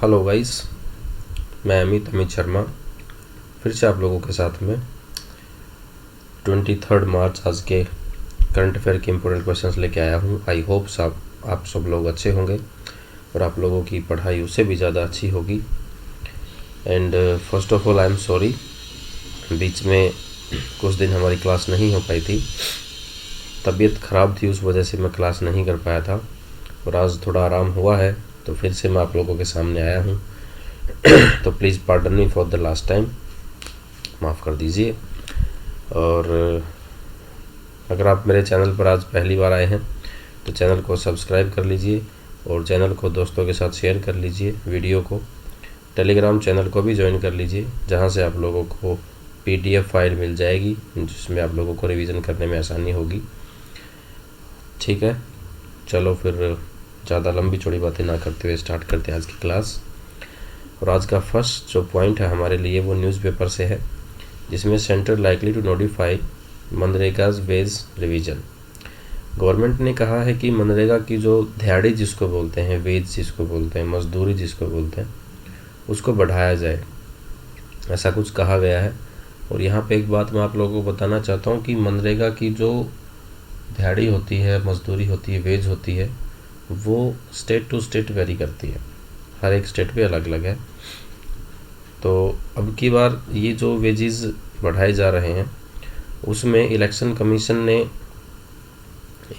Hello guys, मैं अमित शर्मा फिर से आप लोगों के साथ में 23 मार्च आज के करंट अफेयर के इम्पोर्टेंट क्वेश्चंस लेके आया हूँ। आई होप आप सब लोग अच्छे होंगे और आप लोगों की पढ़ाई उससे भी ज़्यादा अच्छी होगी। And first of all I'm sorry, बीच में कुछ दिन हमारी क्लास नहीं हो पाई थी, तबीयत ख़राब थी, उस वजह से मैं क्लास नहीं कर पाया था। और आज थोड़ा आराम हुआ है तो फिर से मैं आप लोगों के सामने आया हूँ। तो please pardon me for the last time, माफ़ कर दीजिए। और अगर आप मेरे चैनल पर आज पहली बार आए हैं तो चैनल को सब्सक्राइब कर लीजिए और चैनल को दोस्तों के साथ शेयर कर लीजिए। वीडियो को टेलीग्राम चैनल को भी ज्वाइन कर लीजिए, जहां से आप लोगों को PDF फाइल मिल जाएगी, जिसमें आप लोगों को रिवीजन करने में आसानी होगी। ठीक है, चलो फिर ज़्यादा लंबी चौड़ी बातें ना करते हुए स्टार्ट करते हैं आज की क्लास। और आज का फर्स्ट जो पॉइंट है हमारे लिए वो न्यूज़पेपर से है, जिसमें center likely to notify MNREGA's wage revision. Government ने कहा है कि मनरेगा की जो दिहाड़ी जिसको बोलते हैं, वेज जिसको बोलते हैं, मजदूरी जिसको बोलते हैं, उसको बढ़ाया जाए, ऐसा कुछ कहा गया है। और यहाँ पे एक बात मैं आप लोगों को बताना चाहता हूँ कि मनरेगा की जो दिहाड़ी होती है, मजदूरी होती है, वेज होती है, वो स्टेट टू स्टेट वेरी करती है, हर एक स्टेट पे अलग अलग है। तो अब की बार ये जो वेजेस बढ़ाए जा रहे हैं उसमें इलेक्शन कमीशन ने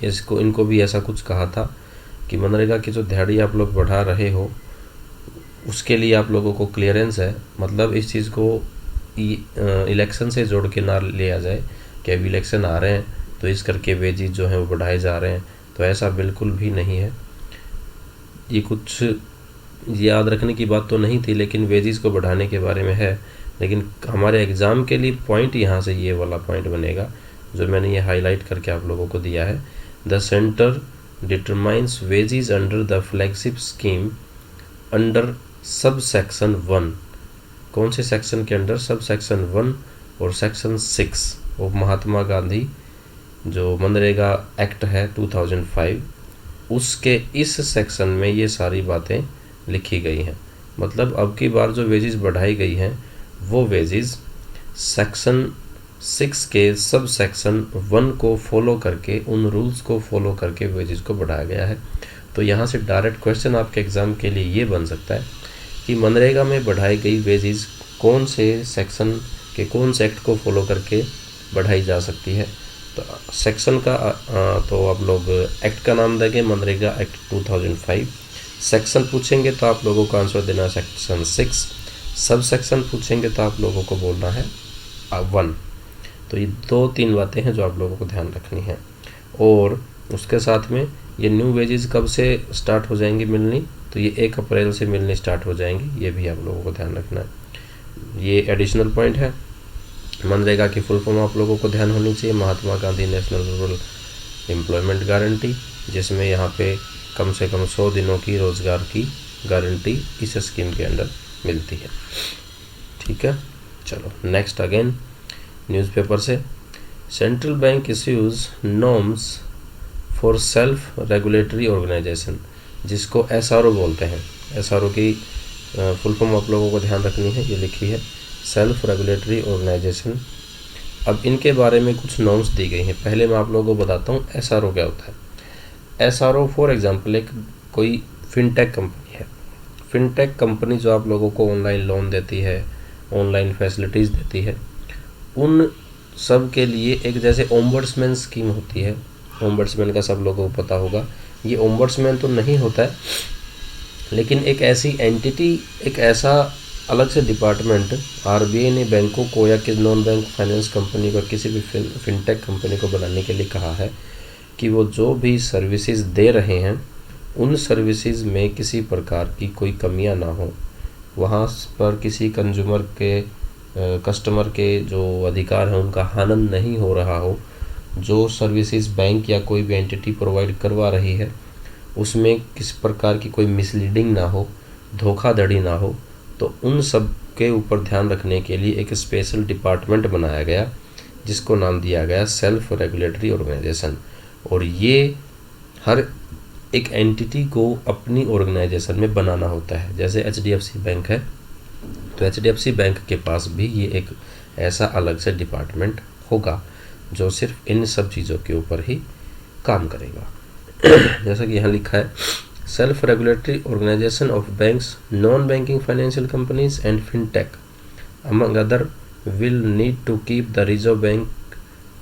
इनको भी ऐसा कुछ कहा था कि मनरेगा की जो दिहाड़ी आप लोग बढ़ा रहे हो उसके लिए आप लोगों को क्लियरेंस है। मतलब इस चीज़ को इलेक्शन से जोड़ के ना लिया जाए कि अभी इलेक्शन आ रहे हैं तो इस करके वेजेस जो हैं वो बढ़ाए जा रहे हैं, तो ऐसा बिल्कुल भी नहीं है। ये कुछ याद रखने की बात तो नहीं थी, लेकिन वेजेस को बढ़ाने के बारे में है। लेकिन हमारे एग्ज़ाम के लिए पॉइंट यहाँ से ये वाला पॉइंट बनेगा जो मैंने ये हाईलाइट करके आप लोगों को दिया है। The centre determines wages under the flagship scheme under sub section 1। कौन से सेक्शन के अंडर? सब सेक्शन 1 और सेक्शन 6 ऑफ महात्मा गांधी जो मनरेगा एक्ट है 2005, उसके इस सेक्शन में ये सारी बातें लिखी गई हैं। मतलब अब की बार जो वेजेस बढ़ाई गई हैं वो वेजेस सेक्शन 6 के सब सेक्शन 1 को फॉलो करके, उन रूल्स को फॉलो करके वेजेस को बढ़ाया गया है। तो यहाँ से डायरेक्ट क्वेश्चन आपके एग्ज़ाम के लिए ये बन सकता है कि मनरेगा में बढ़ाई गई वेजेस कौन से सेक्शन के, कौन से एक्ट को फॉलो करके बढ़ाई जा सकती है। तो सेक्शन का तो आप लोग एक्ट का नाम देंगे मनरेगा एक्ट 2005। सेक्शन पूछेंगे तो आप लोगों को आंसर देना है सेक्शन 6। सब सेक्शन पूछेंगे तो आप लोगों को बोलना है 1। तो ये 2-3 बातें हैं जो आप लोगों को ध्यान रखनी है। और उसके साथ में ये न्यू वेजेस कब से स्टार्ट हो जाएंगी मिलनी? तो ये 1 अप्रैल से मिलनी स्टार्ट हो जाएंगी, ये भी आप लोगों को ध्यान रखना है। ये एडिशनल पॉइंट है। मनरेगा की फुल फॉर्म आप लोगों को ध्यान होनी चाहिए, Mahatma Gandhi national rural employment guarantee, जिसमें यहाँ पे कम से कम 100 दिनों की रोज़गार की गारंटी इस स्कीम के अंडर मिलती है। ठीक है, चलो नेक्स्ट अगेन न्यूज़पेपर से। Central bank issues norms for self regulatory organisation, जिसको SRO बोलते हैं। SRO की फुल फॉर्म आप लोगों को ध्यान रखनी है, ये लिखी है सेल्फ रेगुलेटरी ऑर्गेनाइजेशन। अब इनके बारे में कुछ नॉर्म्स दी गई हैं। पहले मैं आप लोगों को बताता हूँ SRO क्या होता है। SRO फॉर एग्जांपल एक कोई फिनटेक कंपनी है। फिनटेक कंपनी जो आप लोगों को ऑनलाइन लोन देती है, ऑनलाइन फैसिलिटीज़ देती है, उन सब के लिए एक जैसे ओम्बड्समैन स्कीम होती है। ओम्बड्समैन का सब लोगों को पता होगा। ये ओम्बड्समैन तो नहीं होता है, लेकिन एक ऐसी एंटिटी, एक ऐसा अलग से डिपार्टमेंट RBI ने बैंकों को या कि नॉन बैंक फाइनेंस कंपनी को, किसी भी फिनटेक कंपनी को बनाने के लिए कहा है कि वो जो भी सर्विसेज दे रहे हैं उन सर्विसेज में किसी प्रकार की कोई कमियां ना हो, वहाँ पर किसी कंज्यूमर के, कस्टमर के जो अधिकार हैं उनका हनन नहीं हो रहा हो, जो सर्विसेज बैंक या कोई भी एंटिटी प्रोवाइड करवा रही है उसमें किस प्रकार की कोई मिसलीडिंग ना हो, धोखाधड़ी ना हो। तो उन सब के ऊपर ध्यान रखने के लिए एक स्पेशल डिपार्टमेंट बनाया गया जिसको नाम दिया गया सेल्फ रेगुलेटरी ऑर्गेनाइजेशन। और ये हर एक एंटिटी को अपनी ऑर्गेनाइजेशन में बनाना होता है। जैसे HDFC बैंक है, तो HDFC बैंक के पास भी ये एक ऐसा अलग से डिपार्टमेंट होगा जो सिर्फ इन सब चीज़ों के ऊपर ही काम करेगा। जैसा कि यहाँ लिखा है, self regulatory organisation of banks, non banking financial companies and fintech among other will need to keep the reserve bank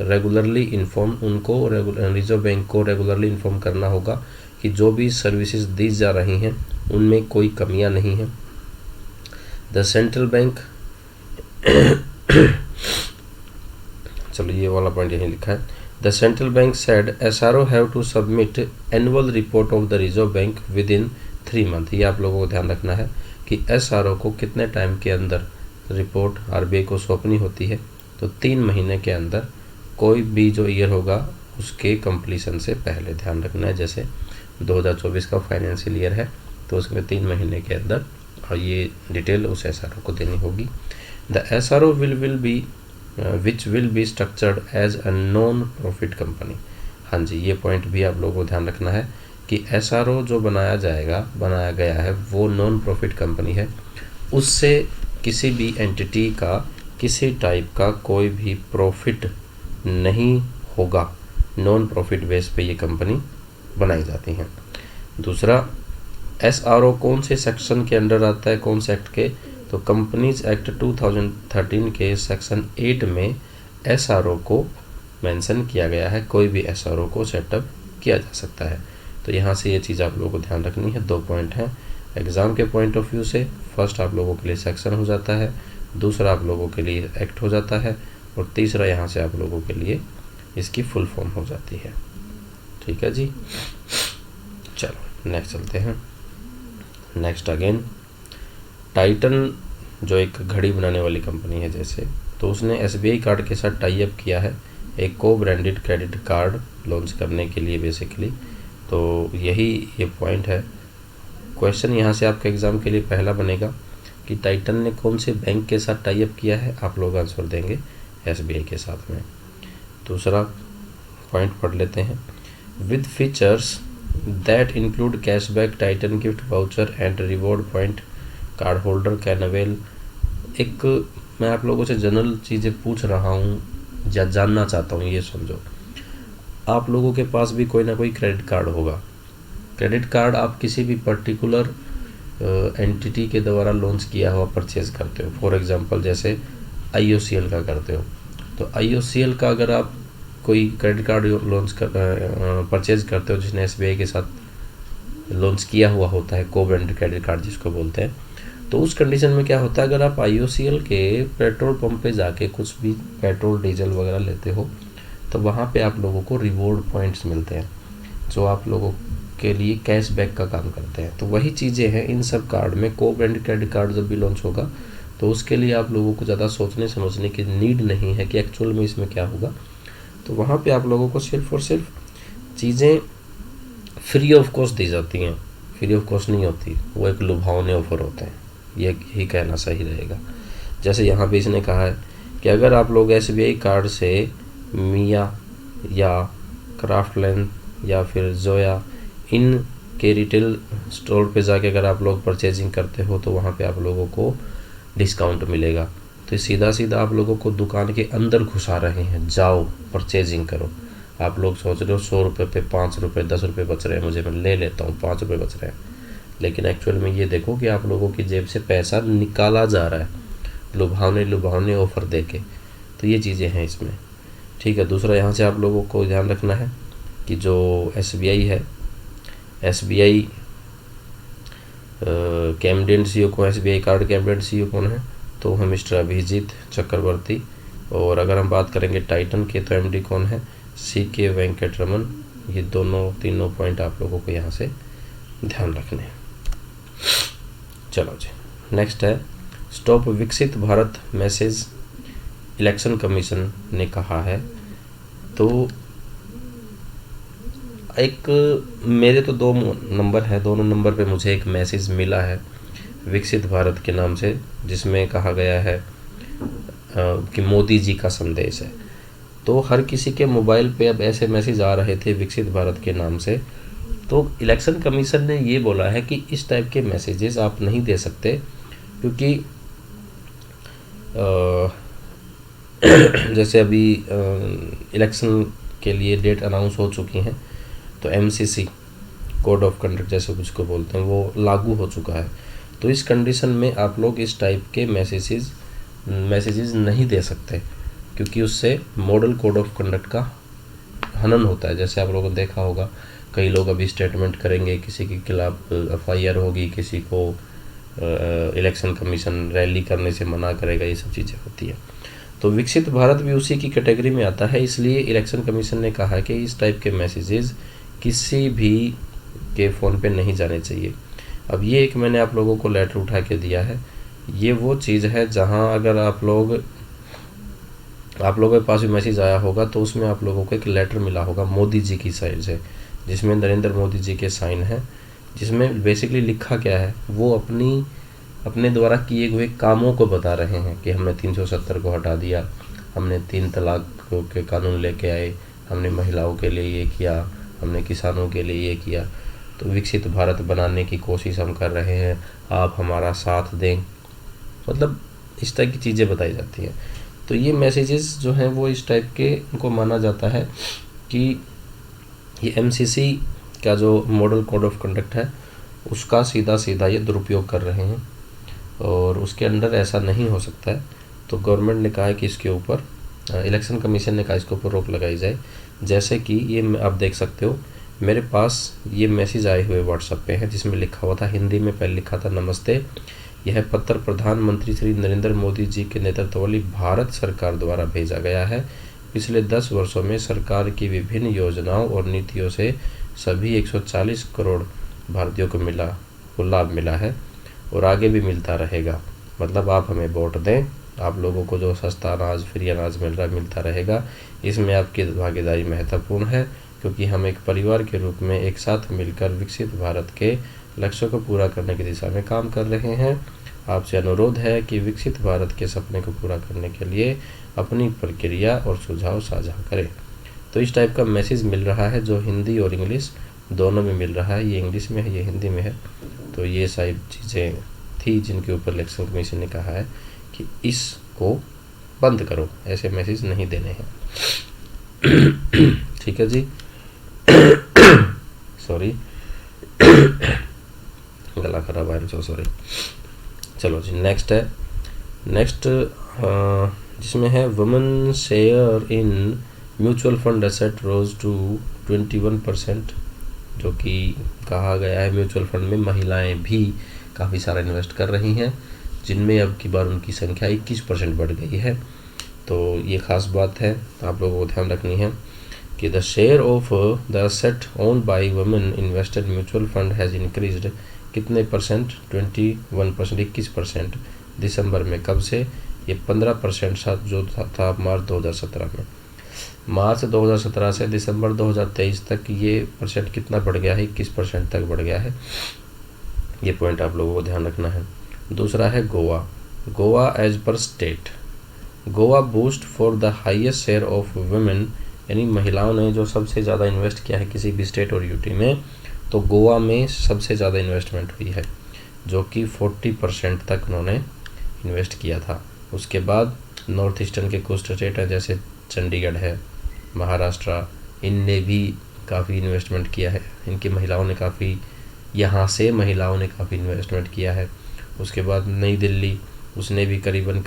regularly inform. उनको रिजर्व बैंक को रेगुलरली इन्फॉर्म करना होगा कि जो भी सर्विसेज दी जा रही हैं उनमें कोई कमियां नहीं हैं। द सेंट्रल बैंक चलो ये वाला पॉइंट यहीं लिखा है। The central bank said SRO have to submit annual report of the reserve bank within 3 month. ये आप लोगों को ध्यान रखना है कि SRO को कितने टाइम के अंदर रिपोर्ट RBI को सौंपनी होती है। तो 3 महीने के अंदर कोई भी जो ईयर होगा उसके कंप्लीशन से पहले ध्यान रखना है। जैसे 2024 का फाइनेंशियल ईयर है तो उसमें 3 महीने के अंदर और ये डिटेल उस SRO को देनी होगी। The SRO will be structured as a non profit company. हाँ जी, ये पॉइंट भी आप लोगों को ध्यान रखना है कि SRO जो बनाया गया है वो नॉन प्रॉफिट कंपनी है। उससे किसी भी एंटिटी का किसी टाइप का कोई भी प्रॉफिट नहीं होगा। नॉन प्रॉफिट बेस पे ये कंपनी बनाई जाती हैं। दूसरा, SRO कौन से सेक्शन के अंडर आता है, कौन से एक्ट के? तो कंपनीज एक्ट 2013 के सेक्शन 8 में SRO को मेंशन किया गया है। कोई भी SRO को सेटअप किया जा सकता है। तो यहाँ से ये चीज़ आप लोगों को ध्यान रखनी है। 2 पॉइंट हैं एग्ज़ाम के पॉइंट ऑफ व्यू से। फर्स्ट आप लोगों के लिए सेक्शन हो जाता है, दूसरा आप लोगों के लिए एक्ट हो जाता है, और तीसरा यहाँ से आप लोगों के लिए इसकी फुल फॉर्म हो जाती है। ठीक है जी, चलो नेक्स्ट चलते हैं। नेक्स्ट अगेन टाइटन जो एक घड़ी बनाने वाली कंपनी है जैसे, तो उसने SBI कार्ड के साथ टाई अप किया है एक को ब्रांडेड क्रेडिट कार्ड लॉन्च करने के लिए बेसिकली। तो यही ये पॉइंट है। क्वेश्चन यहाँ से आपके एग्ज़ाम के लिए पहला बनेगा कि टाइटन ने कौन से बैंक के साथ टाई अप किया है। आप लोग आंसर देंगे SBI के साथ में। दूसरा पॉइंट पढ़ लेते हैं। With features that include cashback, Titan gift voucher and reward point card holder can avail. एक मैं आप लोगों से जनरल चीज़ें पूछ रहा हूँ या जानना चाहता हूँ, ये समझो। आप लोगों के पास भी कोई ना कोई क्रेडिट कार्ड होगा। क्रेडिट कार्ड आप किसी भी पर्टिकुलर एंटिटी के द्वारा लॉन्च किया हुआ परचेज़ करते हो। फॉर एग्जांपल जैसे IOCL का करते हो, तो IOCL का अगर आप कोई क्रेडिट कार्ड लॉन्च कर परचेज़ करते हो जिसने SBI के साथ लॉन्च किया हुआ होता है, को ब्रांडेड क्रेडिट कार्ड जिसको बोलते हैं, तो उस कंडीशन में क्या होता है, अगर आप IOCL के पेट्रोल पंप पे जाके कुछ भी पेट्रोल डीजल वगैरह लेते हो तो वहाँ पे आप लोगों को रिवॉर्ड पॉइंट्स मिलते हैं जो आप लोगों के लिए कैशबैक का काम करते हैं। तो वही चीज़ें हैं इन सब कार्ड में। को ब्रांडेड क्रेडिट कार्ड जब भी लॉन्च होगा तो उसके लिए आप लोगों को ज़्यादा सोचने समझने की नीड नहीं है कि एक्चुअल में इसमें क्या होगा। तो वहाँ पे आप लोगों को सिर्फ और सिर्फ चीज़ें फ्री ऑफ कॉस्ट दी जाती हैं। फ्री ऑफ कॉस्ट नहीं होती, वो एक लुभावने ऑफर होते हैं, ये ही कहना सही रहेगा। जैसे यहाँ पे इसने कहा है कि अगर आप लोग SBI कार्ड से मिया या क्राफ्टलैंड या फिर जोया इन के रिटेल स्टोर पे जाके अगर आप लोग परचेजिंग करते हो तो वहाँ पे आप लोगों को डिस्काउंट मिलेगा। तो सीधा सीधा आप लोगों को दुकान के अंदर घुसा रहे हैं, जाओ परचेजिंग करो। आप लोग सोच रहे हो 100 रुपये पे 5 रुपये 10 रुपये बच रहे हैं, मुझे मैं ले लेता हूँ 5 रुपये बच रहे हैं। लेकिन एक्चुअल में ये देखो कि आप लोगों की जेब से पैसा निकाला जा रहा है लुभावने ऑफर दे के। तो ये चीज़ें हैं इसमें। ठीक है, दूसरा यहाँ से आप लोगों को ध्यान रखना है कि जो SBI है, SBI कैमडेन CEO को, SBI कार्ड कैमडेन CEO कौन है, तो है मिस्टर अभिजीत चक्रवर्ती। और अगर हम बात करेंगे टाइटन के तो MD कौन है, CK वेंकटरमन। ये तीनों पॉइंट आप लोगों को यहाँ से ध्यान रखने हैं। चलो जी, नेक्स्ट है स्टॉप विकसित भारत मैसेज इलेक्शन कमीशन ने कहा है। तो एक मेरे तो 2 नंबर है, दोनों नंबर पे मुझे एक मैसेज मिला है विकसित भारत के नाम से, जिसमें कहा गया है कि मोदी जी का संदेश है। तो हर किसी के मोबाइल पे अब ऐसे मैसेज आ रहे थे विकसित भारत के नाम से। तो इलेक्शन कमीशन ने ये बोला है कि इस टाइप के मैसेजेस आप नहीं दे सकते, क्योंकि जैसे अभी इलेक्शन के लिए डेट अनाउंस हो चुकी हैं, तो MCC कोड ऑफ कंडक्ट जैसे कुछ को बोलते हैं वो लागू हो चुका है। तो इस कंडीशन में आप लोग इस टाइप के मैसेजेस नहीं दे सकते, क्योंकि उससे मॉडल कोड ऑफ कंडक्ट का हनन होता है। जैसे आप लोगों ने देखा होगा, कई लोग अभी स्टेटमेंट करेंगे, किसी के खिलाफ FIR होगी, किसी को इलेक्शन कमीशन रैली करने से मना करेगा, ये सब चीज़ें होती है। तो विकसित भारत भी उसी की कैटेगरी में आता है, इसलिए इलेक्शन कमीशन ने कहा है कि इस टाइप के मैसेजेस किसी भी के फ़ोन पे नहीं जाने चाहिए। अब ये एक मैंने आप लोगों को लेटर उठा के दिया है, ये वो चीज़ है जहाँ अगर आप लोगों के पास भी मैसेज आया होगा तो उसमें आप लोगों को एक लेटर मिला होगा मोदी जी की साइड से, जिसमें नरेंद्र मोदी जी के साइन हैं, जिसमें बेसिकली लिखा क्या है, वो अपने द्वारा किए हुए कामों को बता रहे हैं कि हमने 370 को हटा दिया, हमने 3 तलाक के कानून लेके आए, हमने महिलाओं के लिए ये किया, हमने किसानों के लिए ये किया, तो विकसित भारत बनाने की कोशिश हम कर रहे हैं, आप हमारा साथ दें, मतलब इस तरह की चीज़ें बताई जाती हैं। तो ये मैसेजेस जो हैं वो इस टाइप के उनको माना जाता है कि ये MCC का जो मॉडल कोड ऑफ कंडक्ट है उसका सीधा ये दुरुपयोग कर रहे हैं, और उसके अंडर ऐसा नहीं हो सकता है। तो गवर्नमेंट ने कहा है कि इसके ऊपर इलेक्शन कमीशन ने कहा इसके ऊपर रोक लगाई जाए। जैसे कि ये आप देख सकते हो, मेरे पास ये मैसेज आए हुए व्हाट्सएप पे है, जिसमें लिखा हुआ था, हिंदी में पहले लिखा था, नमस्ते, यह पत्र प्रधानमंत्री श्री नरेंद्र मोदी जी के नेतृत्व वाली भारत सरकार द्वारा भेजा गया है। पिछले 10 वर्षों में सरकार की विभिन्न योजनाओं और नीतियों से सभी 140 करोड़ भारतीयों को लाभ मिला है और आगे भी मिलता रहेगा। मतलब आप हमें वोट दें, आप लोगों को जो सस्ता अनाज, फ्री अनाज मिल रहा है, मिलता रहेगा। इसमें आपकी भागीदारी महत्वपूर्ण है, क्योंकि हम एक परिवार के रूप में एक साथ मिलकर विकसित भारत के लक्ष्यों को पूरा करने की दिशा में काम कर रहे हैं। आपसे अनुरोध है कि विकसित भारत के सपने को पूरा करने के लिए अपनी प्रक्रिया और सुझाव साझा करें। तो इस टाइप का मैसेज मिल रहा है, जो हिंदी और इंग्लिश दोनों में मिल रहा है। ये इंग्लिश में है, ये हिंदी में है। तो ये सारी चीज़ें थी जिनके ऊपर इलेक्शन कमीशन ने कहा है कि इसको बंद करो, ऐसे मैसेज नहीं देने हैं। ठीक है जी। सॉरी, गला खराब है, सो सॉरी। चलो जी, नेक्स्ट जिसमें है women share in mutual fund asset rose to 21%, जो कि कहा गया है म्यूचुअल फंड में महिलाएं भी काफ़ी सारा इन्वेस्ट कर रही हैं, जिनमें अब की बार उनकी संख्या 21% बढ़ गई है। तो ये ख़ास बात है, आप लोगों को ध्यान रखनी है कि the share of the asset owned by women invested mutual fund has increased कितने परसेंट, 21%, 21% दिसंबर में। कब से? ये 15% जो था मार्च 2017 में। मार्च 2017 से दिसंबर 2023 तक ये परसेंट कितना बढ़ गया है? 21% तक बढ़ गया है। ये पॉइंट आप लोगों को ध्यान रखना है। दूसरा है Goa as per state, Goa boost for the highest share of women, यानी महिलाओं ने जो सबसे ज़्यादा इन्वेस्ट किया है किसी भी स्टेट और यूटी में, तो गोवा में सबसे ज़्यादा इन्वेस्टमेंट हुई है, जो कि 40% तक उन्होंने इन्वेस्ट किया था। उसके बाद नॉर्थ ईस्टर्न के कुछ स्टेट हैं, जैसे चंडीगढ़ है, महाराष्ट्र, इनने भी काफ़ी इन्वेस्टमेंट किया है। इनकी महिलाओं ने काफ़ी, यहाँ से महिलाओं ने काफ़ी इन्वेस्टमेंट किया है। उसके बाद नई दिल्ली, उसने भी करीबन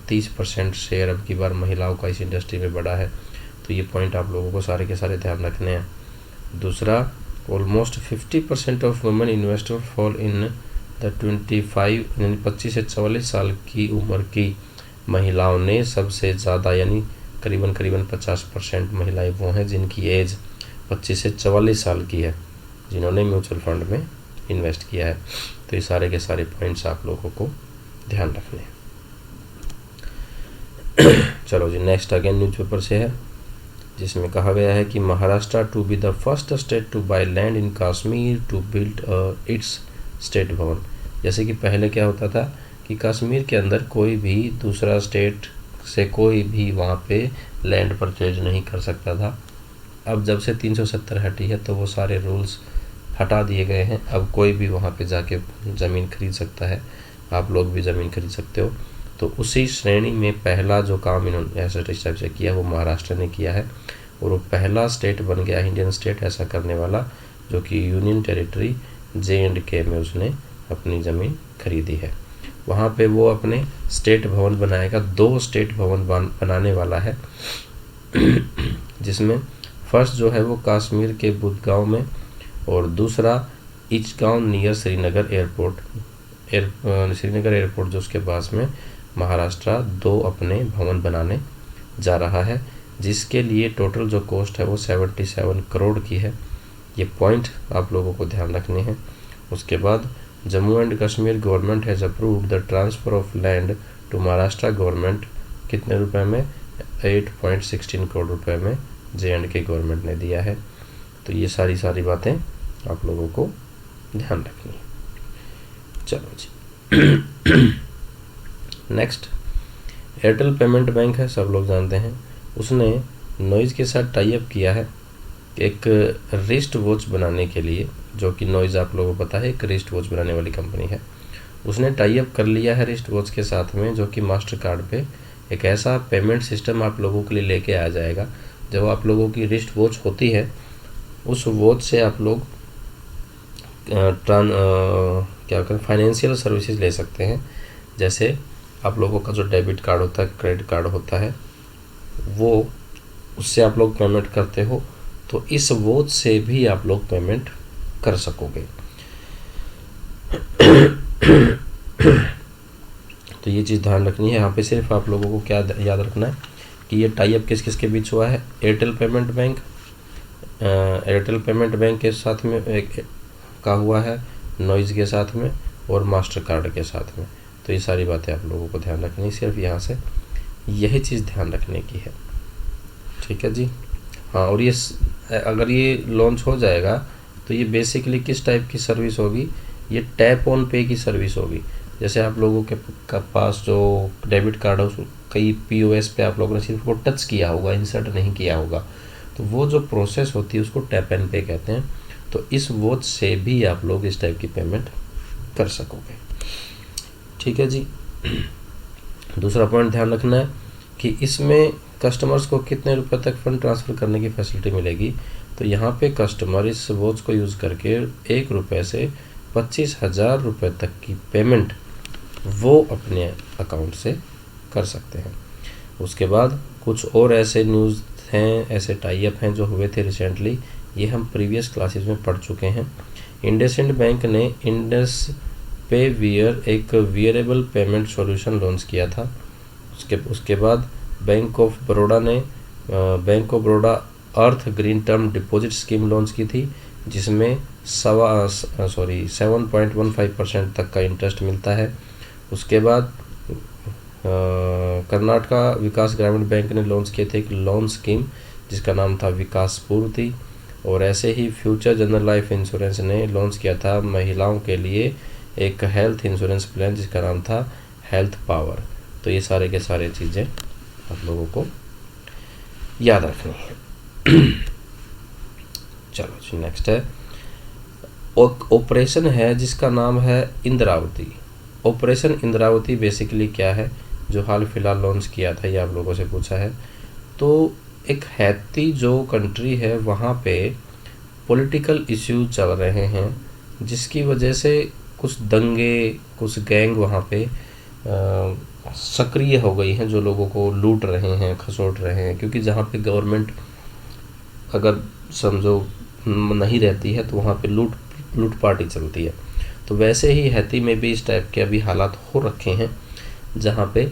30% शेयर अब की बार महिलाओं का इस इंडस्ट्री में बढ़ा है। तो ये पॉइंट आप लोगों को सारे के सारे ध्यान रखने हैं। दूसरा, almost 50% of women investor fall in the 25 से 44 साल की उम्र की महिलाओं ने सबसे ज़्यादा, यानी करीबन 50% महिलाएं वो हैं जिनकी एज 25 से 44 साल की है, जिन्होंने म्यूचुअल फंड में इन्वेस्ट किया है। तो ये सारे के सारे पॉइंट्स आप लोगों को ध्यान रखने हैं। चलो जी, नेक्स्ट अगेन न्यूज़पेपर से है, जिसमें कहा गया है कि Maharashtra to be the first state to buy land in Kashmir to build its state bhavan. जैसे कि पहले क्या होता था कि कश्मीर के अंदर कोई भी दूसरा स्टेट से कोई भी वहाँ पे लैंड परचेज नहीं कर सकता था। अब जब से 370 हटी है तो वो सारे रूल्स हटा दिए गए हैं। अब कोई भी वहाँ पे जाके ज़मीन खरीद सकता है, आप लोग भी ज़मीन खरीद सकते हो। तो उसी श्रेणी में पहला जो काम इन्होंने ऐसा इस टाइप से किया वो महाराष्ट्र ने किया है, और वो पहला स्टेट बन गया इंडियन स्टेट ऐसा करने वाला, जो कि यूनियन टेरिटरी J&K में उसने अपनी ज़मीन खरीदी है। वहाँ पे वो अपने स्टेट भवन बनाएगा, 2 स्टेट भवन बनाने वाला है, जिसमें फर्स्ट जो है वो कश्मीर के बुदगांव में, और दूसरा Ichgam near Srinagar airport, Srinagar airport जो उसके पास में महाराष्ट्र 2 अपने भवन बनाने जा रहा है, जिसके लिए टोटल जो कॉस्ट है वो 77 करोड़ की है। ये पॉइंट आप लोगों को ध्यान रखने हैं। उसके बाद Jammu and Kashmir government has approved the transfer of land to Maharashtra government, कितने रुपए में? 8.16 करोड़ रुपए में J&K गवर्नमेंट ने दिया है। तो ये सारी बातें आप लोगों को ध्यान रखनी है। चलो जी नेक्स्ट, एयरटेल पेमेंट बैंक है, सब लोग जानते हैं। उसने नॉइज़ के साथ टाई अप किया है एक रिस्ट वॉच बनाने के लिए, जो कि नॉइज़ आप लोगों को पता है एक रिस्ट वॉच बनाने वाली कंपनी है। उसने टाई अप कर लिया है रिस्ट वॉच के साथ में, जो कि मास्टर कार्ड पे एक ऐसा पेमेंट सिस्टम आप लोगों के लिए लेके आ जाएगा। जब आप लोगों की रिस्ट वॉच होती है, उस वॉच से आप लोग क्या करें, फाइनेंशियल सर्विसेज ले सकते हैं। जैसे आप लोगों का जो डेबिट कार्ड होता है, क्रेडिट कार्ड होता है, वो उससे आप लोग पेमेंट करते हो, तो इस वॉच से भी आप लोग पेमेंट कर सकोगे। तो ये चीज़ ध्यान रखनी है। यहाँ पे सिर्फ आप लोगों को क्या याद रखना है कि ये टाई अप किस किस के बीच हुआ है। एयरटेल पेमेंट बैंक के साथ में एक का हुआ है, नॉइज़ के साथ में, और मास्टर कार्ड के साथ में। तो ये सारी बातें आप लोगों को ध्यान रखनी है, सिर्फ यहाँ से यही चीज़ ध्यान रखने की है। ठीक है जी। हाँ, और ये अगर ये लॉन्च हो जाएगा तो ये बेसिकली किस टाइप की सर्विस होगी, ये टैप ऑन पे की सर्विस होगी। जैसे आप लोगों के पास जो डेबिट कार्ड है, उसको कई POS पे आप लोगों ने सिर्फ वो टच किया होगा, इंसर्ट नहीं किया होगा, तो वो जो प्रोसेस होती है उसको टैप एंड पे कहते हैं। तो इस वॉच से भी आप लोग इस टाइप की पेमेंट कर सकोगे। ठीक है जी। दूसरा पॉइंट ध्यान रखना है कि इसमें कस्टमर्स को कितने रुपए तक फंड ट्रांसफ़र करने की फैसिलिटी मिलेगी। तो यहाँ पे कस्टमर इस वॉच को यूज़ करके 1 रुपये से 25,000 रुपये तक की पेमेंट वो अपने अकाउंट से कर सकते हैं। उसके बाद कुछ और ऐसे न्यूज़ हैं, ऐसे टाई अप हैं जो हुए थे रिसेंटली, ये हम प्रीवियस क्लासेस में पढ़ चुके हैं। इंडसइंड बैंक ने इंडस पे वियर एक वियरेबल पेमेंट सॉल्यूशन लॉन्च किया था। उसके बाद bank of Baroda earth green term deposit scheme launch की थी, जिसमें 7.15% तक का इंटरेस्ट मिलता है। उसके बाद कर्नाटका विकास ग्रामीण बैंक ने लॉन्च किए थे एक लोन स्कीम जिसका नाम था विकास पूर्ति। और ऐसे ही फ्यूचर जनरल लाइफ इंश्योरेंस ने लॉन्च किया था महिलाओं के लिए एक हेल्थ इंश्योरेंस प्लान जिसका नाम था हेल्थ पावर। तो ये सारे के सारे चीज़ें आप लोगों को याद रखनी है। चलो जी, नेक्स्ट है ऑपरेशन है जिसका नाम है इंद्रावती। ऑपरेशन इंद्रावती बेसिकली क्या है, जो हाल फिलहाल लॉन्च किया था, ये आप लोगों से पूछा है। तो एक हैती जो कंट्री है वहाँ पे पॉलिटिकल इश्यूज चल रहे हैं, जिसकी वजह से कुछ दंगे, कुछ गैंग वहाँ पे सक्रिय हो गई हैं, जो लोगों को लूट रहे हैं, खसोट रहे हैं। क्योंकि जहाँ पे गवर्नमेंट अगर समझो नहीं रहती है तो वहाँ पे लूट पार्टी चलती है। तो वैसे ही हैती में भी इस टाइप के अभी हालात हो रखे हैं, जहाँ पे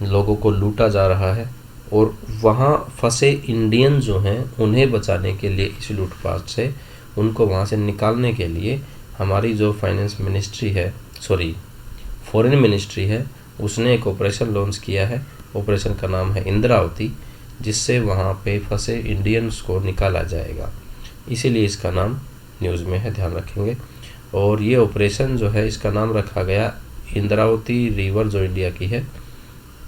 लोगों को लूटा जा रहा है, और वहाँ फंसे इंडियन जो हैं उन्हें बचाने के लिए, इस लूटपाट से उनको वहाँ से निकालने के लिए हमारी जो फाइनेंस मिनिस्ट्री है, फॉरेन मिनिस्ट्री है, उसने एक ऑपरेशन लॉन्च किया है। ऑपरेशन का नाम है इंद्रावती, जिससे वहाँ पे फंसे इंडियंस को निकाला जाएगा। इसीलिए इसका नाम न्यूज़ में है, ध्यान रखेंगे। और ये ऑपरेशन जो है, इसका नाम रखा गया इंद्रावती रिवर जो इंडिया की है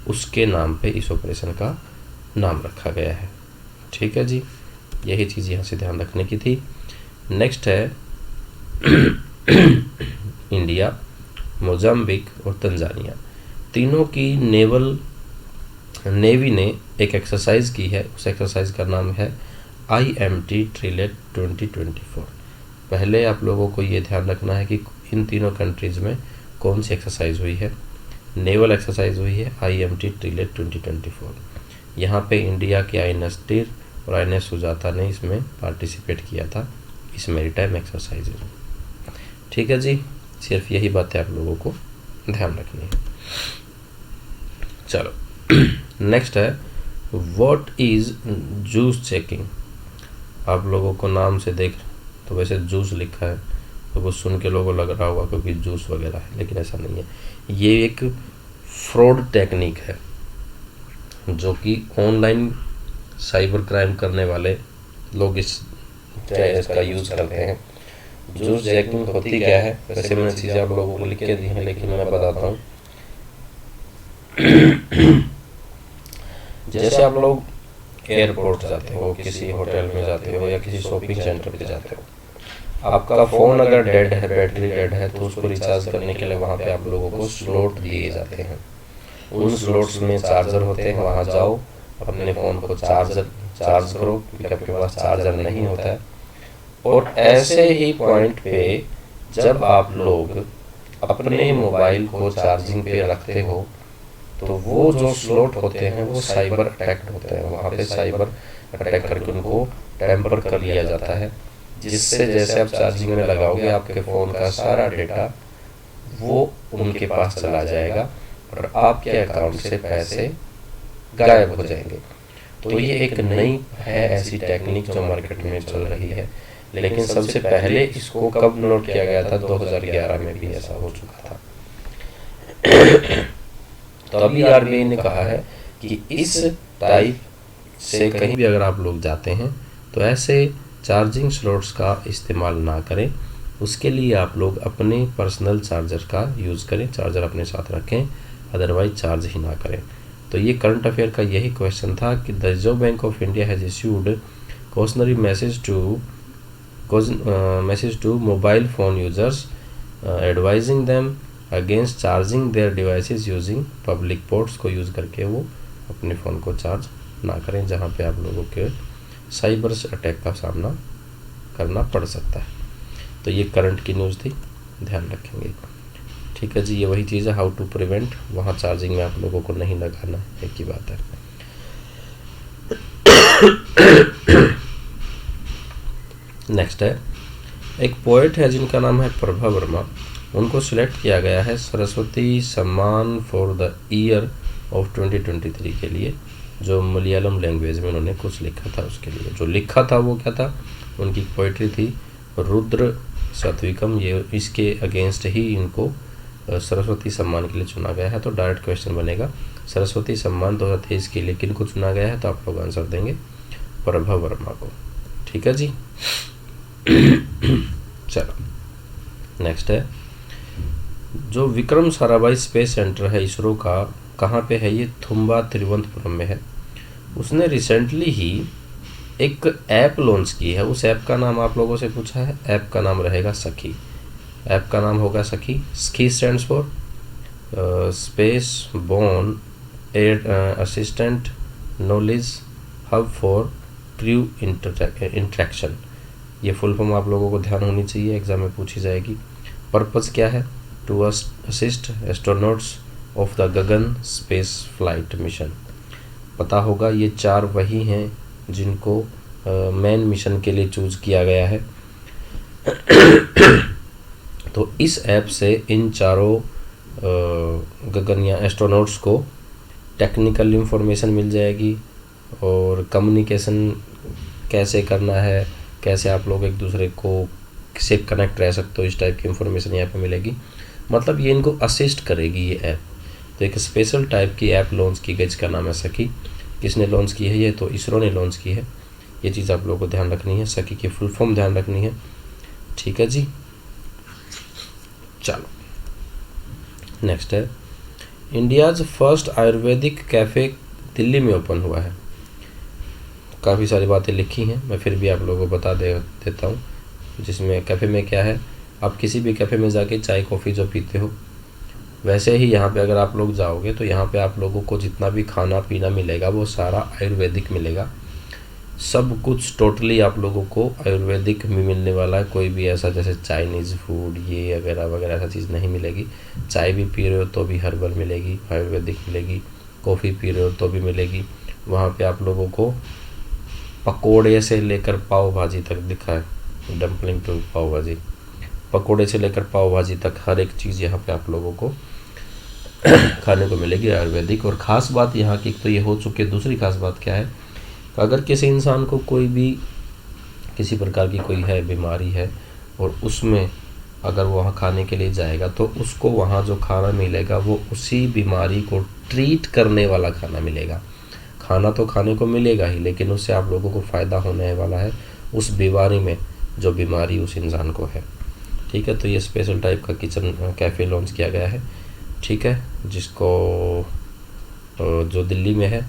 उसके नाम पे इस ऑपरेशन का नाम रखा गया है। ठीक है जी, यही चीज़ यहाँ से ध्यान रखने की थी। नेक्स्ट है इंडिया, मोजाम्बिक और तंजानिया, तीनों की नेवी ने एक एक्सरसाइज की है। उस एक्सरसाइज का नाम है IMT ट्रिलेट 2024। पहले आप लोगों को ये ध्यान रखना है कि इन तीनों कंट्रीज़ में कौन सी एक्सरसाइज हुई है। नेवल एक्सरसाइज हुई है IMT ट्रिलेट 2024। यहाँ पे इंडिया के INS टिर और INS सुजाता ने इसमें पार्टिसिपेट किया था, इस मैरीटाइम एक्सरसाइज में। ठीक है जी, सिर्फ यही बातें आप लोगों को ध्यान रखनी है। चलो नेक्स्ट है व्हाट इज़ जूस चेकिंग। आप लोगों को नाम से देख तो वैसे जूस लिखा है तो वो सुन के लोगों को लग रहा होगा क्योंकि जूस वगैरह है, लेकिन ऐसा नहीं है। ये एक फ्रॉड टेक्निक है जो कि ऑनलाइन साइबर क्राइम करने वाले लोग इसका यूज़ करते हैं। जूस चेकिंग होती क्या है, वैसे मैंने चीज़ें आप लोगों को लिख के दी हैं, लेकिन मैं बताता हूँ। जैसे आप लोग एयरपोर्ट जाते हो, किसी होटल में जाते हो या किसी शॉपिंग सेंटर पे जाते हो, आपका फ़ोन अगर डेड है, बैटरी डेड है, तो उसको रिचार्ज करने के लिए वहाँ पे आप लोगों को स्लॉट दिए जाते हैं। उन स्लॉट्स में चार्जर होते हैं, वहाँ जाओ अपने फ़ोन को चार्ज करो क्योंकि आपके पास चार्जर नहीं होता है। और ऐसे ही पॉइंट पे जब आप लोग अपने मोबाइल को चार्जिंग पे रखते हो तो वो जो स्लॉट होते हैं वो साइबर अटैक होते हैं। वहाँ पे साइबर अटैक करके उनको टेम्पर कर लिया जाता है, जिससे जैसे आप चार्जिंग में लगाओगे आपके फ़ोन का सारा डेटा वो उनके पास चला जाएगा और आपके अकाउंट से पैसे गायब हो जाएंगे। तो ये एक नई है ऐसी टेक्निक जो मार्केट में चल रही है, लेकिन सबसे पहले इसको कब नोट किया गया था? 2011 में भी ऐसा हो चुका था। तो अभी RBI ने कहा है कि इस टाइप से कहीं भी अगर आप लोग जाते हैं तो ऐसे चार्जिंग स्लॉट्स का इस्तेमाल ना करें। उसके लिए आप लोग अपने पर्सनल चार्जर का यूज़ करें, चार्जर अपने साथ रखें, अदरवाइज चार्ज ही ना करें। तो ये करंट अफेयर का यही क्वेश्चन था कि the reserve bank of India has issued cautionary message to mobile phone users advising them against charging their devices using public ports को यूज़ करके वो अपने फ़ोन को चार्ज ना करें, जहाँ पे आप लोगों के साइबर अटैक का सामना करना पड़ सकता है। तो ये करंट की न्यूज़ थी, ध्यान रखेंगे। ठीक है जी, ये वही चीज़ है हाउ टू प्रिवेंट, वहाँ चार्जिंग में आप लोगों को नहीं लगाना, एक ही बात है। नेक्स्ट है एक पोएट है जिनका नाम है प्रभा वर्मा। उनको सिलेक्ट किया गया है सरस्वती सम्मान फॉर द ईयर ऑफ 2023 के लिए, जो मलयालम लैंग्वेज में उन्होंने कुछ लिखा था। उसके लिए जो लिखा था वो क्या था? उनकी पोइट्री थी रुद्र सात्विकम। ये इसके अगेंस्ट ही इनको सरस्वती सम्मान के लिए चुना गया है। तो डायरेक्ट क्वेश्चन बनेगा सरस्वती सम्मान 2023 के लिए किन को चुना गया है? तो आप लोग आंसर देंगे प्रभा वर्मा को। ठीक है जी। चलो नेक्स्ट है जो विक्रम साराभाई स्पेस सेंटर है इसरो का, कहाँ पे है ये? थुम्बा तिरुवनंतपुरम में है। उसने रिसेंटली ही एक ऐप लॉन्च की है। उस ऐप का नाम आप लोगों से पूछा है, ऐप का नाम रहेगा सखी। ऐप का नाम होगा सखी। स्की stands for space borne assistant knowledge hub for crew interaction. ये फुल फॉर्म आप लोगों को ध्यान होनी चाहिए, एग्जाम में पूछी जाएगी। पर्पज़ क्या है? To assist astronauts of the Gagan space flight mission. पता होगा ये 4 वही हैं जिनको मेन मिशन के लिए चूज़ किया गया है। तो इस ऐप से इन चारों गगन या एस्ट्रोनॉट्स को टेक्निकल इंफॉर्मेशन मिल जाएगी और कम्युनिकेशन कैसे करना है, कैसे आप लोग एक दूसरे को से कनेक्ट रह सकते हो, इस टाइप की इंफॉर्मेशन यहाँ पे मिलेगी। मतलब ये इनको असिस्ट करेगी ये ऐप। तो एक स्पेशल टाइप की ऐप लॉन्च की गई जिसका नाम है सखी। किसने लॉन्च की है? ये तो इसरो ने लॉन्च की है। ये चीज़ आप लोगों को ध्यान रखनी है, सखी की फुल फॉर्म ध्यान रखनी है। ठीक है जी। चलो नेक्स्ट है India's first Ayurvedic cafe Delhi में ओपन हुआ है। काफ़ी सारी बातें लिखी हैं, मैं फिर भी आप लोगों को बता देता हूँ। जिसमें कैफ़े में क्या है? आप किसी भी कैफ़े में जाके चाय कॉफ़ी जो पीते हो, वैसे ही यहाँ पे अगर आप लोग जाओगे तो यहाँ पे आप लोगों को जितना भी खाना पीना मिलेगा वो सारा आयुर्वेदिक मिलेगा। सब कुछ टोटली आप लोगों को आयुर्वेदिक में मिलने वाला है। कोई भी ऐसा जैसे चाइनीज़ फूड ये वगैरह वगैरह ऐसा चीज़ नहीं मिलेगी। चाय भी पी रहे हो तो भी हर्बल मिलेगी, आयुर्वेदिक मिलेगी। कॉफ़ी पी रहे हो तो भी मिलेगी। वहाँ पे आप लोगों को पकोड़े से लेकर पाव भाजी तक दिखा है, डम्पलिंग टू पाव भाजी, पकोड़े से लेकर पाव भाजी तक हर एक चीज़ यहाँ पे आप लोगों को खाने को मिलेगी आयुर्वेदिक। और ख़ास बात यहाँ की तो ये हो चुकी है। दूसरी खास बात क्या है, अगर किसी इंसान को कोई भी किसी प्रकार की कोई है बीमारी है और उसमें अगर वो वहाँ खाने के लिए जाएगा तो उसको वहाँ जो खाना मिलेगा वो उसी बीमारी को ट्रीट करने वाला खाना मिलेगा। खाना तो खाने को मिलेगा ही, लेकिन उससे आप लोगों को फ़ायदा होने वाला है उस बीमारी में जो बीमारी उस इंसान को है। ठीक है, तो ये स्पेशल टाइप का किचन कैफ़े लॉन्च किया गया है। ठीक है, जिसको जो दिल्ली में है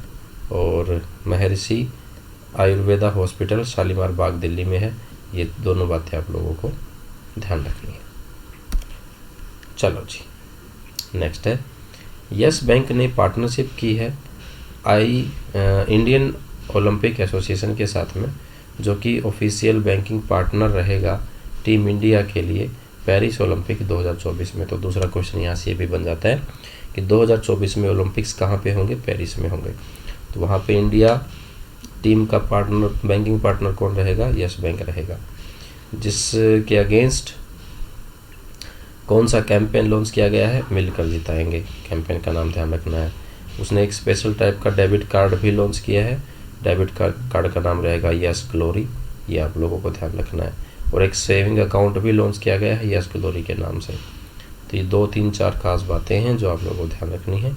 और महर्षि आयुर्वेदा हॉस्पिटल शालीमार बाग दिल्ली में है। ये दोनों बातें आप लोगों को ध्यान रखनी है। चलो जी, नेक्स्ट है, यस बैंक ने पार्टनरशिप की है इंडियन ओलंपिक एसोसिएशन के साथ में, जो कि ऑफिशियल बैंकिंग पार्टनर रहेगा टीम इंडिया के लिए पेरिस ओलंपिक 2024 में। तो दूसरा क्वेश्चन यहाँ से ये भी बन जाता है कि 2024 में ओलंपिक्स कहाँ पे होंगे? पेरिस में होंगे। तो वहाँ पे इंडिया टीम का पार्टनर, बैंकिंग पार्टनर कौन रहेगा? यस बैंक रहेगा। जिसके अगेंस्ट कौन सा कैंपेन लॉन्च किया गया है? मिलकर जिताएंगे, कैंपेन का नाम ध्यान रखना है। उसने एक स्पेशल टाइप का डेबिट कार्ड भी लॉन्च किया है। डेबिट कार्ड का नाम रहेगा यस ग्लोरी, ये आप लोगों को ध्यान रखना है। और एक सेविंग अकाउंट भी लॉन्च किया गया है यस ग्लोरी के नाम से। तो ये 2 3 4 खास बातें हैं जो आप लोगों को ध्यान रखनी है।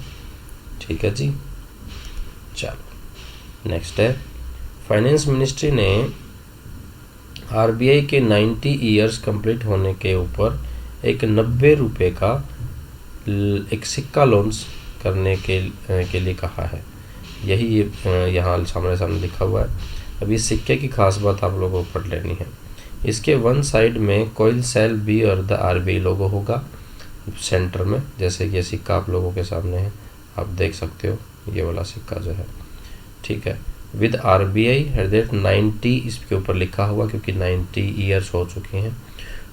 ठीक है जी, चलो नेक्स्ट है, फाइनेंस मिनिस्ट्री ने आरबीआई के 90 ईयर्स कंप्लीट होने के ऊपर एक 90 रुपये का एक सिक्का लॉन्च करने के लिए कहा है। यही यहाँ सामने लिखा हुआ है। अब इस सिक्के की खास बात आप लोगों को पढ़ लेनी है। इसके वन साइड में कोयल सेल बी और द आरबीआई लोगो होगा सेंटर में, जैसे कि ये सिक्का आप लोगों के सामने है, आप देख सकते हो ये वाला सिक्का जो है। ठीक है, विद आरबीआई हेडेड 90 इसके ऊपर लिखा हुआ क्योंकि 90 ईयर्स हो चुके हैं।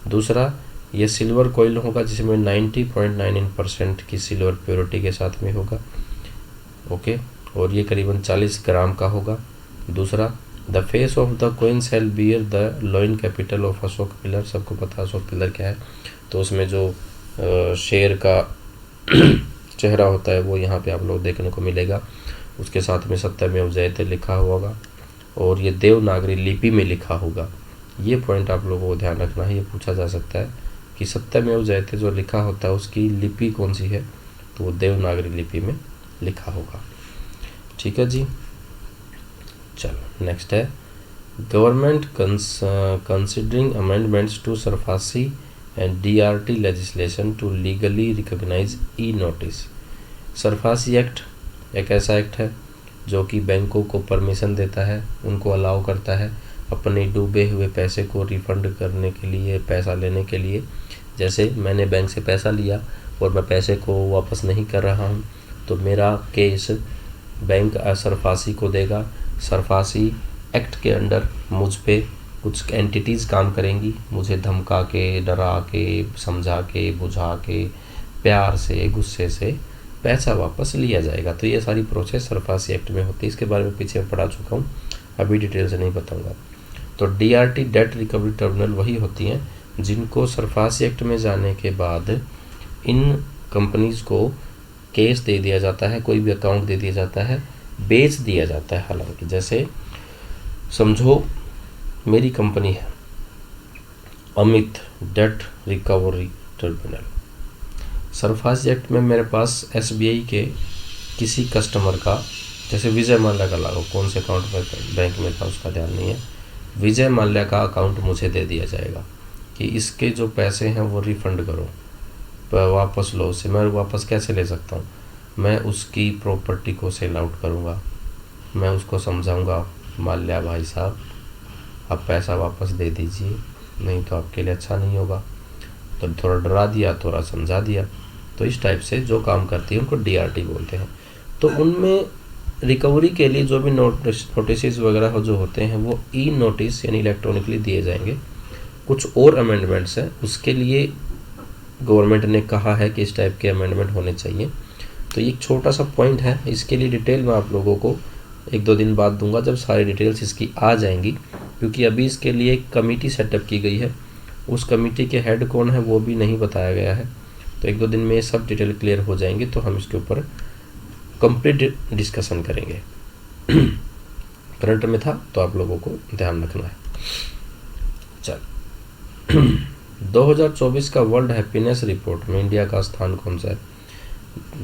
दूसरा, ये सिल्वर कोयल होगा जिसमें 90.99% की सिल्वर प्योरिटी के साथ में होगा। ओके, और ये करीबन 40 ग्राम का होगा। दूसरा, the face of the coin shall bear the lion capital of Ashok pillar. सबको पता अशोक पिलर क्या है, तो उसमें जो शेर का चेहरा होता है वो यहाँ पे आप लोग देखने को मिलेगा। उसके साथ में सत्यमेव जयते लिखा होगा और ये देवनागरी लिपि में लिखा होगा। ये पॉइंट आप लोगों को ध्यान रखना है, ये पूछा जा सकता है कि सत्यमेव जयते जो लिखा होता है उसकी लिपि कौन सी है, तो वो देवनागरी लिपि में लिखा होगा। ठीक है जी, चलो नेक्स्ट है, government considering amendments to SARFAESI and DRT legislation to legally recognise e notice. SARFAESI act एक ऐसा एक्ट है जो कि बैंकों को परमिशन देता है, उनको अलाउ करता है अपने डूबे हुए पैसे को रिफ़ंड करने के लिए, पैसा लेने के लिए। जैसे मैंने बैंक से पैसा लिया और मैं पैसे को वापस नहीं कर रहा हूँ, तो मेरा केस बैंक सरफासी को देगा। सरफासी एक्ट के अंडर मुझ पे कुछ एंटिटीज़ काम करेंगी, मुझे धमका के, डरा के, समझा के, बुझा के, प्यार से, गुस्से से पैसा वापस लिया जाएगा। तो ये सारी प्रोसेस सरफासी एक्ट में होती है। इसके बारे में पीछे पढ़ा चुका हूँ, अभी डिटेल से नहीं बताऊँगा। तो डीआरटी डेट रिकवरी ट्रिब्यूनल वही होती हैं जिनको सरफासी एक्ट में जाने के बाद इन कंपनीज़ को केस दे दिया जाता है, कोई भी अकाउंट दे दिया जाता है, बेच दिया जाता है। हालांकि जैसे समझो मेरी कंपनी है Amit date recovery tribunal, SARFAESI act में मेरे पास एसबीआई के किसी कस्टमर का, जैसे विजय माल्या का लागू, कौन से अकाउंट में बैंक में था उसका ध्यान नहीं है, विजय माल्या का अकाउंट मुझे दे दिया जाएगा कि इसके जो पैसे हैं वो रिफ़ंड करो, वापस लो। उसे मैं वापस कैसे ले सकता हूँ? मैं उसकी प्रॉपर्टी को सेल आउट करूँगा, मैं उसको समझाऊँगा, माल्या भाई साहब आप पैसा वापस दे दीजिए, नहीं तो आपके लिए अच्छा नहीं होगा। तो थोड़ा डरा दिया, थोड़ा समझा दिया। तो इस टाइप से जो काम करती है उनको DRT बोलते हैं। तो उनमें रिकवरी के लिए जो भी नोटिस वगैरह जो होते हैं वो ई नोटिस यानी इलेक्ट्रॉनिकली दिए जाएंगे। कुछ और अमेंडमेंट्स हैं, उसके लिए गवर्नमेंट ने कहा है कि इस टाइप के अमेंडमेंट होने चाहिए। तो ये एक छोटा सा पॉइंट है, इसके लिए डिटेल मैं आप लोगों को 1-2 दिन बाद दूंगा जब सारी डिटेल्स इसकी आ जाएंगी, क्योंकि अभी इसके लिए एक कमेटी सेटअप की गई है। उस कमेटी के हेड कौन है वो भी नहीं बताया गया है। तो 1-2 दिन में ये सब डिटेल क्लियर हो जाएंगे तो हम इसके ऊपर कंप्लीट डिस्कशन करेंगे। करंट में था तो आप लोगों को ध्यान रखना है। चल 2024 का वर्ल्ड हैप्पीनेस रिपोर्ट में इंडिया का स्थान कौन सा है?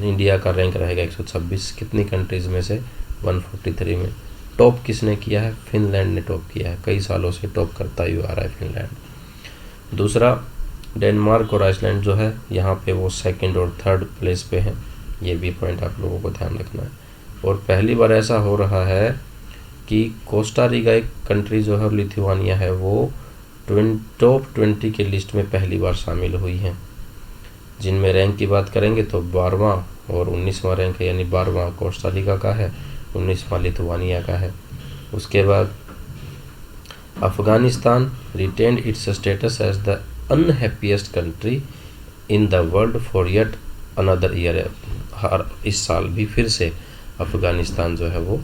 इंडिया का रैंक रहेगा 126। कितनी कंट्रीज़ में से? 143 में। टॉप किसने किया है? फिनलैंड ने टॉप किया है, कई सालों से टॉप करता ही आ रहा है फिनलैंड। दूसरा, डेनमार्क और आइसलैंड जो है यहाँ पे वो 2nd और 3rd प्लेस पे हैं। ये भी पॉइंट आप लोगों को ध्यान रखना है। और पहली बार ऐसा हो रहा है कि कोस्टा रिका एक कंट्री जो है, लिथुआनिया है, वो टॉप 20 की लिस्ट में पहली बार शामिल हुई हैं। जिनमें रैंक की बात करेंगे तो 12वां और 19वां रैंक है, यानी 12वां कोस्टा रिका का है, 19वां लिथुआनिया का है। उसके बाद Afghanistan retained its status as the unhappiest country in the world for yet another year. हर इस साल भी फिर से अफगानिस्तान जो है वो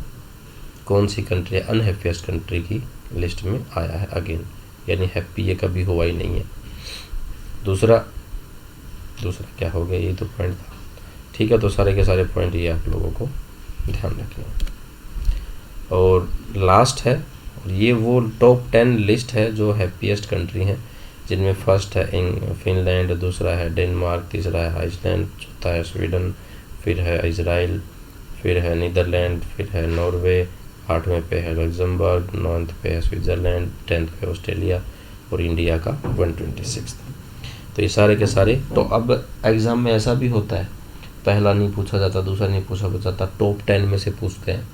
कौन सी कंट्री अनहैप्पीएस्ट कंट्री की लिस्ट में आया है अगेन, यानी हैप्पी ये कभी हुआ ही नहीं है। दूसरा क्या हो गया? ये तो पॉइंट था, ठीक है। तो सारे के सारे पॉइंट ये आप लोगों को ध्यान रखना है। और लास्ट है, और ये वो टॉप 10 लिस्ट है जो हैप्पीएस्ट कंट्री हैं, जिनमें फर्स्ट है फिनलैंड, दूसरा है डेनमार्क, तीसरा है आइसलैंड, चौथा है स्वीडन, फिर है इजराइल, फिर है नीदरलैंड, फिर है नॉर्वे, 8वें पे है लग्जमबर्ग, 9th पे है स्विट्ज़रलैंड, 10th पे ऑस्ट्रेलिया और इंडिया का 126। तो ये सारे के सारे। तो अब एग्ज़ाम में ऐसा भी होता है, पहला नहीं पूछा जाता, दूसरा नहीं पूछा जाता, टॉप 10 में से पूछते हैं।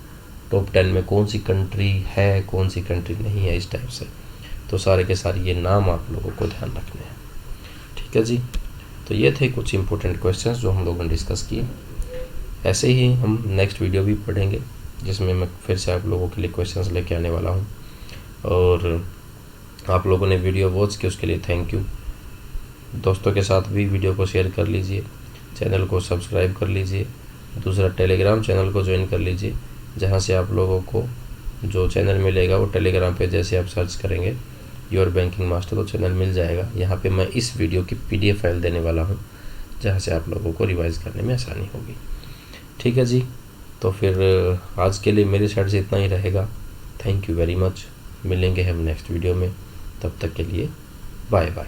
टॉप 10 में कौन सी कंट्री है, कौन सी कंट्री नहीं है, इस टाइप से। तो सारे के सारे ये नाम आप लोगों को ध्यान रखने हैं, ठीक है जी। तो ये थे कुछ इंपॉर्टेंट क्वेश्चंस जो हम लोगों ने डिस्कस किए। ऐसे ही हम नेक्स्ट वीडियो भी पढ़ेंगे जिसमें मैं फिर से आप लोगों के लिए क्वेश्चंस लेके आने वाला हूँ। और आप लोगों ने वीडियो वॉच की उसके लिए थैंक यू। दोस्तों के साथ भी वीडियो को शेयर कर लीजिए, चैनल को सब्सक्राइब कर लीजिए। दूसरा, टेलीग्राम चैनल को ज्वाइन कर लीजिए, जहाँ से आप लोगों को जो चैनल मिलेगा वो टेलीग्राम पे जैसे आप सर्च करेंगे योर बैंकिंग मास्टर तो चैनल मिल जाएगा। यहाँ पे मैं इस वीडियो की PDF फाइल देने वाला हूँ, जहाँ से आप लोगों को रिवाइज़ करने में आसानी होगी, ठीक है जी। तो फिर आज के लिए मेरी साइड से इतना ही रहेगा। Thank you very much. मिलेंगे हम नेक्स्ट वीडियो में, तब तक के लिए बाय बाय।